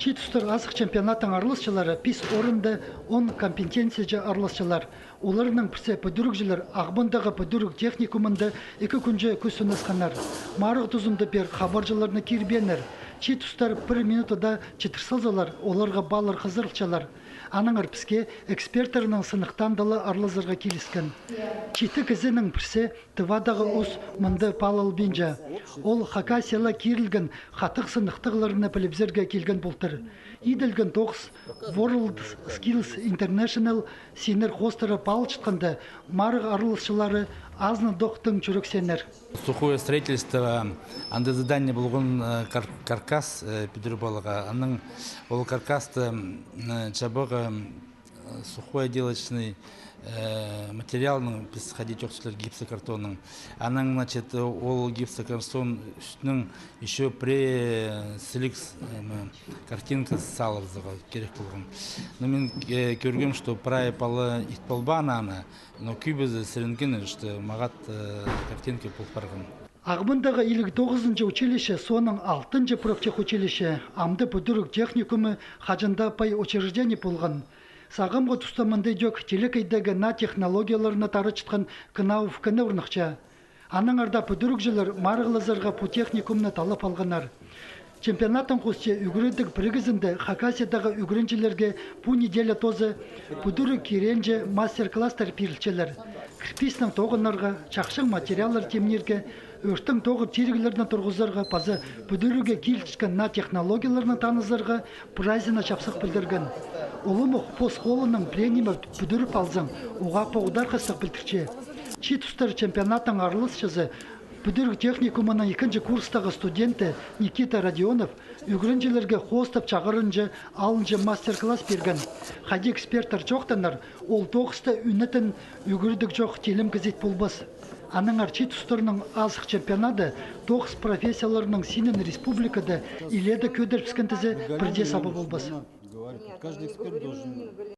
Чит ұстар азық чемпионаттың арылысшылары пис орынды 10 компетенцияжы арылысшылар. Оларының пірсе пөдірікжілер ағбындағы пөдірік техникумынды 2 күнже көсінісқанар. Марық тұзымды бер хабаржыларыны кербенер. Чит ұстар 1 минутада четірсалзалар, оларға балыр қызырылчалар. Аның арпіске экспертерінің сынықтан далы арлызырға келіскен. Читі кізінің пірсе тывадағы ұс мұнды палыл бенжа. Ол Хакасияла керілген қатық сынықтығыларына піліпзерге келген болтыр. Иделген 9 World Skills International сенер қостыры пал шыққанды марық арылысшылары азны доқтың жүрік сенер. Сухое строительство, анда задание болған каркас педерболога. Аның ол каркасты чабығы сухой отделочный материалның біз ходить оқшылар гипсокартонның. Аның, значит, ол гипсокартон үстінің еще pre-силикс картинка салырзыға керек болған. Но мен көргем, что прайпалы итполбана ана, но күйбізі сірінген, что мағат картинка полпарған. Ағбындағы 59-шы училище, соның 6-шы профтех училище, амды пөдірік техникумы хажында пай учреждение болған. Сағымғы тұстамынды дөк телекайдегі на технологияларына тары чытқан кынауып кіні ұрнықча. Аның арда пөдірік жылыр марғылызырға по техникумны талап алғанар. Чемпионаттың қосте үгіріндік бірігізінде Хакасиядағы үгіріншілерге бұл неделя тозы пөдірік керенже мастер-класстар пирілчелер. Кірпесінің тоғынларға, чақшың материалар темнерге, өрттің тоғып терігілердің тұрғызарға пазы пөдіріге келчіскен на технологияларының танызарға прайзына чапсық білдірген. Олымық пос қолының пленимі пөдіріп алзың, оға поғыдар қыстық білдірче. Чит ұстар чемпионаттың арылысшызы пөдірік техникумының 2-ші курстағы студенті Никита Радионов үгірінжелерге қостып чағырынжы алынжы мастер-класс берген. Қади эксперттар жоқтанар, ол 9-та үнетін үгірдік жоқ телім кізет болбас. Аның арчит ұстарының азық чемпионады 9 профессияларының синен республикада иледі көдір піскентізі бірде сабы болбас.